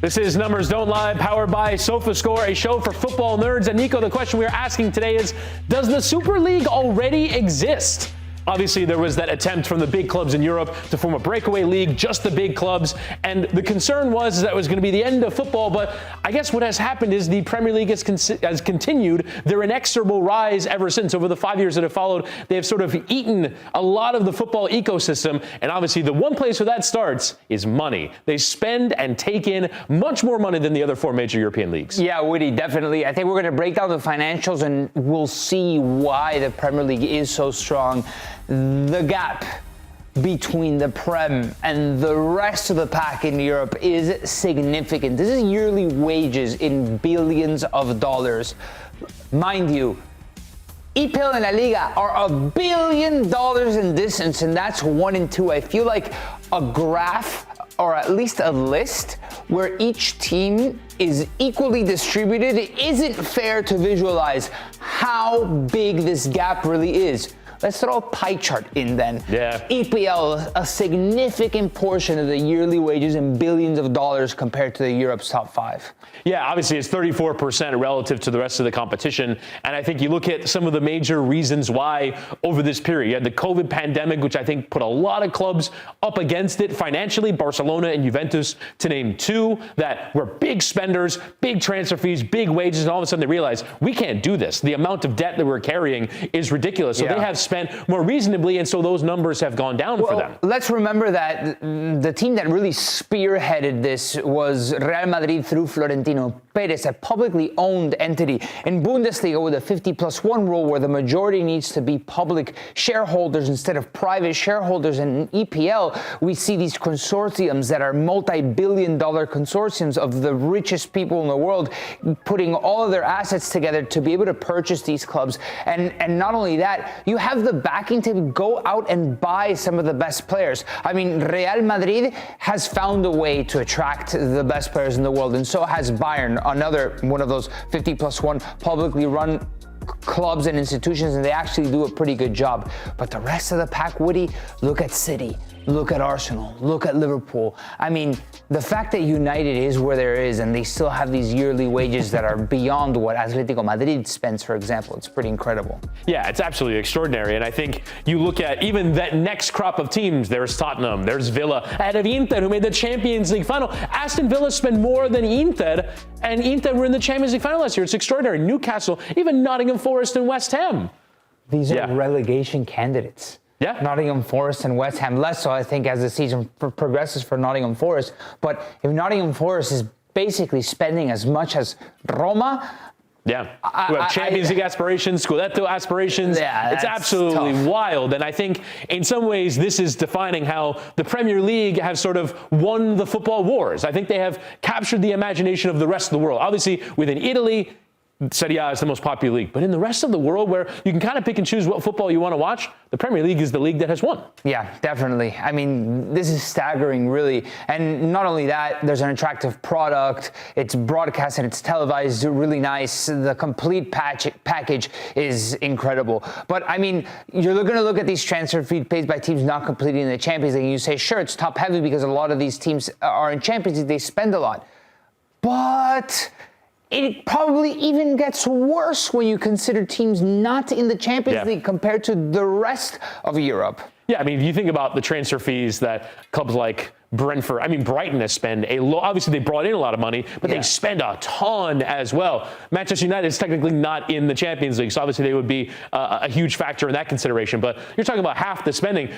This is Numbers Don't Lie, powered by Sofascore, a show for football nerds. And Nico, the question we are asking today is, does the Super League already exist? Obviously, there was that attempt from the big clubs in Europe to form a breakaway league, just the big clubs. And the concern was that it was going to be the end of football. But I guess what has happened is the Premier League has continued their inexorable rise ever since. Over the 5 years that have followed, they have sort of eaten a lot of the football ecosystem. And obviously, the one place where that starts is money. They spend and take in much more money than the other four major European leagues. Yeah, Woody, definitely. I think we're going to break down the financials and we'll see why the Premier League is so strong. The gap between the Prem and the rest of the pack in Europe is significant. This is yearly wages in billions of dollars. Mind you, EPL and La Liga are $1 billion in distance, and that's 1 and 2. I feel like a graph, or at least a list, where each team is equally distributed, it isn't fair to visualize how big this gap really is. Let's throw a pie chart in then. Yeah. EPL, a significant portion of the yearly wages in billions of dollars compared to the Europe's top 5. Yeah, obviously it's 34% relative to the rest of the competition. And I think you look at some of the major reasons why over this period. You had the COVID pandemic, which I think put a lot of clubs up against it financially. Barcelona and Juventus, to name two, that were big spenders, big transfer fees, big wages, and all of a sudden they realize we can't do this. The amount of debt that we're carrying is ridiculous. So they have spent more reasonably, and so those numbers have gone down for them. Let's remember that the team that really spearheaded this was Real Madrid through Florentino Perez, a publicly owned entity. In Bundesliga, with a 50+1 rule where the majority needs to be public shareholders instead of private shareholders, and in EPL, we see these consortiums that are multi-billion-dollar consortiums of the richest people in the world putting all of their assets together to be able to purchase these clubs. And not only that, you have the backing to go out and buy some of the best players. I mean, Real Madrid has found a way to attract the best players in the world, and so has Bayern, another one of those 50+1 publicly run clubs and institutions, and they actually do a pretty good job. But the rest of the pack, Woody, look at City, look at Arsenal, look at Liverpool. I mean, the fact that United is where there is and they still have these yearly wages that are beyond what Atletico Madrid spends, for example, it's pretty incredible. Yeah, it's absolutely extraordinary. And I think you look at even that next crop of teams, there's Tottenham, there's Villa, ahead of Inter, who made the Champions League final. Aston Villa spent more than Inter, and Inter were in the Champions League final last year. It's extraordinary. Newcastle, even Nottingham Forest and West Ham. These are relegation candidates. Yeah. Nottingham Forest and West Ham, less so, I think, as the season progresses for Nottingham Forest. But if Nottingham Forest is basically spending as much as Roma, who have Champions League aspirations, Scudetto aspirations. Yeah, it's absolutely wild. And I think in some ways this is defining how the Premier League have sort of won the football wars. I think they have captured the imagination of the rest of the world. Obviously, within Italy, Serie A is the most popular league. But in the rest of the world, where you can kind of pick and choose what football you want to watch, the Premier League is the league that has won. Yeah, definitely. I mean, this is staggering, really. And not only that, there's an attractive product. It's broadcast and it's televised, really nice. The complete package is incredible. But, I mean, you're going to look at these transfer fees paid by teams not completing the Champions League, and you say, sure, it's top-heavy because a lot of these teams are in Champions League. They spend a lot. But it probably even gets worse when you consider teams not in the Champions League compared to the rest of Europe. Yeah, I mean, if you think about the transfer fees that clubs like Brighton has spent obviously they brought in a lot of money, but they spend a ton as well. Manchester United is technically not in the Champions League, so obviously they would be a huge factor in that consideration. But you're talking about half the spending.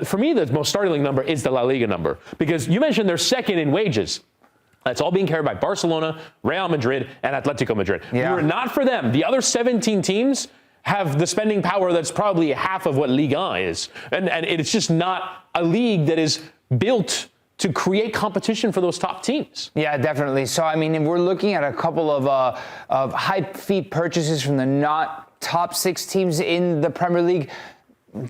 For me, the most startling number is the La Liga number, because you mentioned they're second in wages. That's all being carried by Barcelona, Real Madrid, and Atletico Madrid. Yeah. Were it not for them, the other 17 teams have the spending power that's probably half of what Liga is. And it's just not a league that is built to create competition for those top teams. Yeah, definitely. So, I mean, if we're looking at a couple of high fee purchases from the not top 6 teams in the Premier League,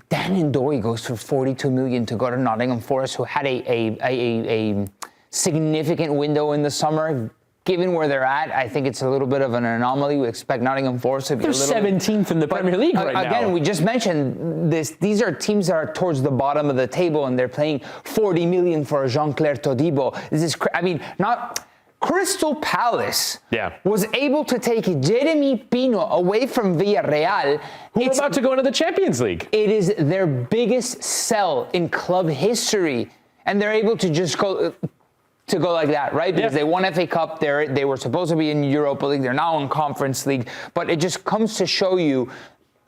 Dan Ndoye goes for $42 million to go to Nottingham Forest, who had a significant window in the summer. Given where they're at, I think it's a little bit of an anomaly. We expect Nottingham Forest to be They're 17th in the Premier League right now. Again, we just mentioned this. These are teams that are towards the bottom of the table, and they're paying $40 million for a Jean-Claire Todibo. This is, I mean, not Crystal Palace Yeah. was able to take Jeremy Pino away from Villarreal. Who are about to go into the Champions League. It is their biggest sell in club history, and they're able to just go like that, right? Because they won FA Cup. They were supposed to be in Europa League. They're now in Conference League. But it just comes to show you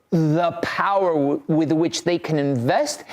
the power with which they can invest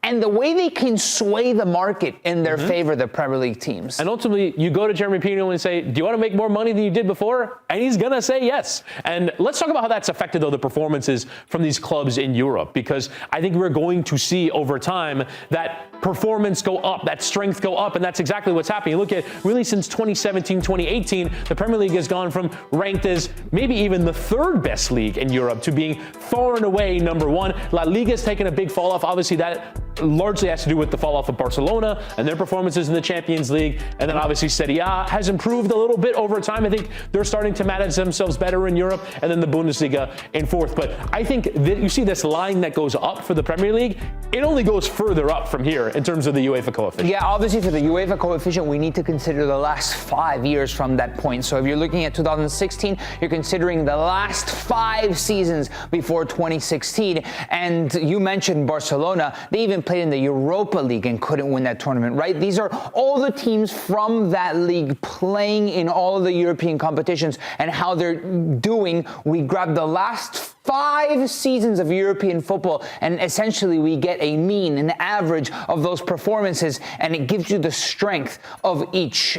and the way they can sway the market in their favor, the Premier League teams. And ultimately, you go to Jeremy Pino and say, do you want to make more money than you did before? And he's going to say yes. And let's talk about how that's affected, though, the performances from these clubs in Europe, because I think we're going to see over time that performance go up, that strength go up, and that's exactly what's happening. Look at really since 2017, 2018, the Premier League has gone from ranked as maybe even the third best league in Europe to being far and away number one. La Liga has taken a big fall off. Obviously, that largely has to do with the fall off of Barcelona and their performances in the Champions League. And then obviously Serie A has improved a little bit over time. I think they're starting to manage themselves better in Europe, and then the Bundesliga in fourth. But I think that you see this line that goes up for the Premier League, it only goes further up from here in terms of the UEFA Coefficient. Yeah, obviously for the UEFA Coefficient, we need to consider the last 5 years from that point. So if you're looking at 2016, you're considering the last 5 seasons before 2016. And you mentioned Barcelona. They even played in the Europa League and couldn't win that tournament, right? These are all the teams from that league playing in all of the European competitions and how they're doing. We grabbed the last 5 seasons of European football, and essentially we get a mean, an average of those performances, and it gives you the strength of each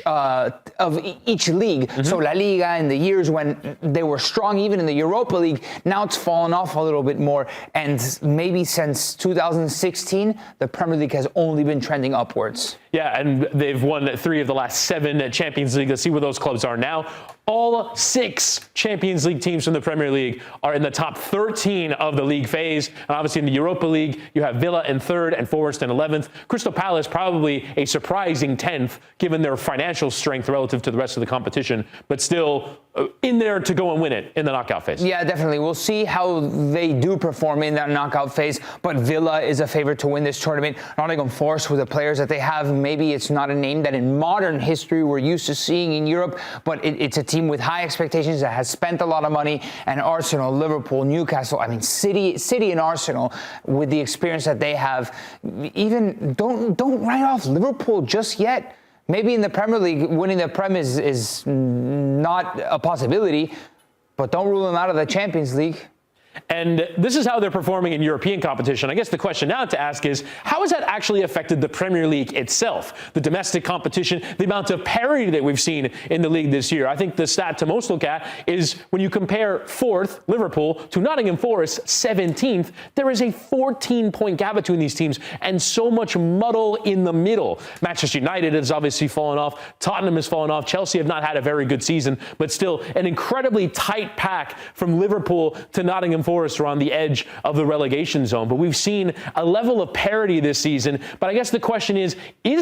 league. So La Liga, in the years when they were strong, even in the Europa League, now it's fallen off a little bit more, and maybe since 2016, the Premier League has only been trending upwards. Yeah, and they've won 3 of the last 7 Champions League. Let's see where those clubs are now. All 6 Champions League teams from the Premier League are in the top 13 of the league phase. And obviously in the Europa League, you have Villa in 3rd and Forest in 11th. Crystal Palace probably a surprising 10th, given their financial strength relative to the rest of the competition, but still in there to go and win it in the knockout phase. Yeah, definitely. We'll see how they do perform in that knockout phase, but Villa is a favorite to win this tournament. Nottingham Forest, with the players that they have, maybe it's not a name that in modern history we're used to seeing in Europe, but it's a team with high expectations that has spent a lot of money. And Arsenal, Liverpool, Newcastle, I mean, City and Arsenal, with the experience that they have, even don't write off Liverpool just yet. Maybe in the Premier League, winning the Prem is not a possibility, but don't rule them out of the Champions League. And this is how they're performing in European competition. I guess the question now to ask is, how has that actually affected the Premier League itself? The domestic competition, the amount of parity that we've seen in the league this year. I think the stat to most look at is when you compare 4th, Liverpool, to Nottingham Forest, 17th, there is a 14-point gap between these teams and so much muddle in the middle. Manchester United has obviously fallen off. Tottenham has fallen off. Chelsea have not had a very good season, but still an incredibly tight pack from Liverpool to Nottingham Forest are on the edge of the relegation zone. But we've seen a level of parity this season. But I guess the question is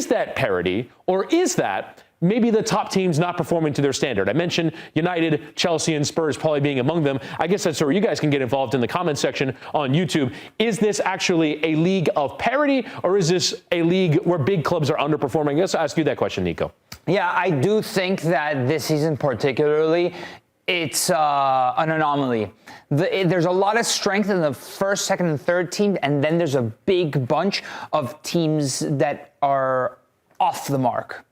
that parity, or is that maybe the top teams not performing to their standard? I mentioned United, Chelsea, and Spurs probably being among them. I guess that's where you guys can get involved in the comment section on YouTube. Is this actually a league of parity, or is this a league where big clubs are underperforming? Let's ask you that question, Nico. Yeah, I do think that this season particularly, it's an anomaly. There's a lot of strength in the first, second, and third team, and then there's a big bunch of teams that are off the mark.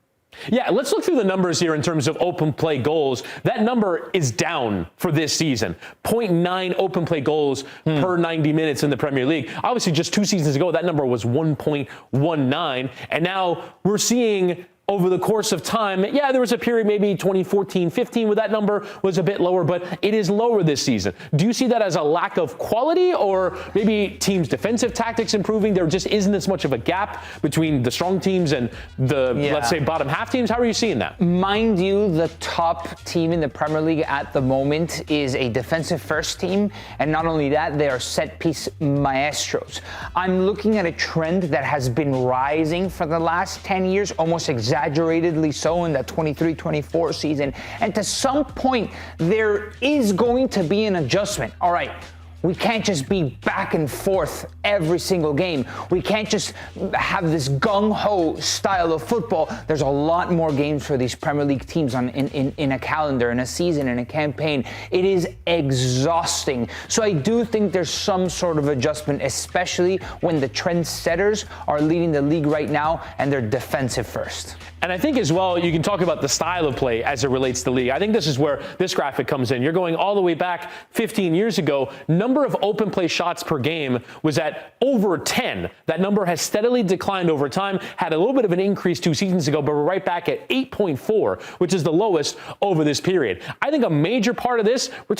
Yeah, let's look through the numbers here in terms of open play goals. That number is down for this season. 0.9 open play goals per 90 minutes in the Premier League. Obviously, just 2 seasons ago, that number was 1.19. And now we're seeing over the course of time, yeah, there was a period maybe 2014-15 where that number was a bit lower, but it is lower this season. Do you see that as a lack of quality, or maybe teams' defensive tactics improving? There just isn't as much of a gap between the strong teams and the, let's say, bottom half teams. How are you seeing that? Mind you, the top team in the Premier League at the moment is a defensive first team, and not only that, they are set piece maestros. I'm looking at a trend that has been rising for the last 10 years, almost exaggeratedly so in that 23-24 season. And to some point, there is going to be an adjustment. All right, We can't just be back and forth every single game. We can't just have this gung-ho style of football. There's a lot more games for these Premier League teams in a calendar, in a season, in a campaign. It is exhausting. So I do think there's some sort of adjustment, especially when the trendsetters are leading the league right now and they're defensive first. And I think as well, you can talk about the style of play as it relates to the league. I think this is where this graphic comes in. You're going all the way back 15 years ago. Number of open play shots per game was at over 10. That number has steadily declined over time, had a little bit of an increase 2 seasons ago, but we're right back at 8.4, which is the lowest over this period. I think a major part of this, we're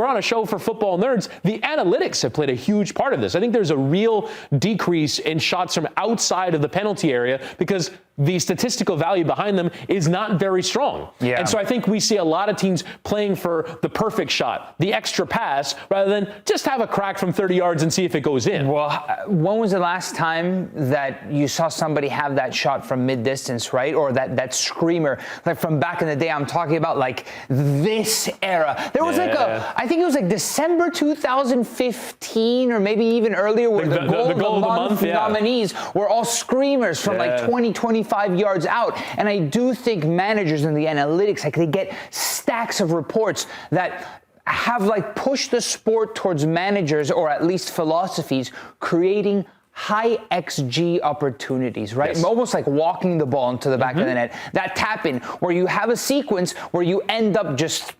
on a show for football nerds. The analytics have played a huge part of this. I think there's a real decrease in shots from outside of the penalty area because the statistical value behind them is not very strong. Yeah. And so I think we see a lot of teams playing for the perfect shot, the extra pass, rather than just have a crack from 30 yards and see if it goes in. Well, when was the last time that you saw somebody have that shot from mid-distance, right? Or that screamer, like from back in the day? I'm talking about like this era. There was I think it was like December 2015 or maybe even earlier where the goal of the month nominees were all screamers from like 25 yards out. And I do think managers in the analytics, like they get stacks of reports that have like pushed the sport towards managers, or at least philosophies, creating high XG opportunities, right? Yes. Almost like walking the ball into the back of the net. That tap in where you have a sequence where you end up just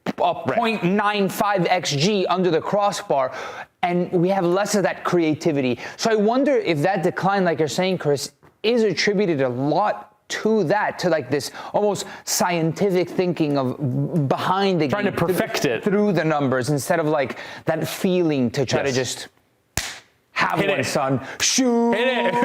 a 0.95 XG under the crossbar, and we have less of that creativity. So I wonder if that decline, like you're saying, Chris, is attributed a lot to that, to like this almost scientific thinking of behind the trying game, to perfect it through the numbers, instead of like that feeling to try to just have hit one, it. son. Shoot. Hit it. When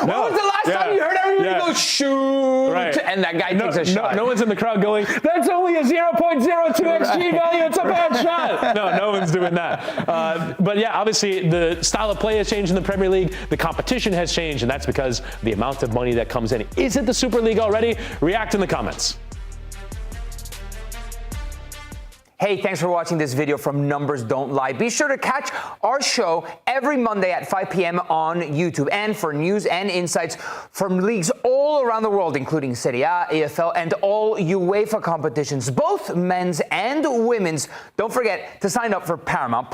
was the last time you heard everybody go shoot? Right. And that guy takes a shot. No one's in the crowd going, that's only a 0.02 XG value. It's a bad shot. No one's doing that. But yeah, obviously the style of play has changed in the Premier League. The competition has changed, and that's because the amount of money that comes in. Is it the Super League already? React in the comments. Hey, thanks for watching this video from Numbers Don't Lie. Be sure to catch our show every Monday at 5 p.m. on YouTube. And for news and insights from leagues all around the world, including Serie A, EFL, and all UEFA competitions, both men's and women's, don't forget to sign up for Paramount+.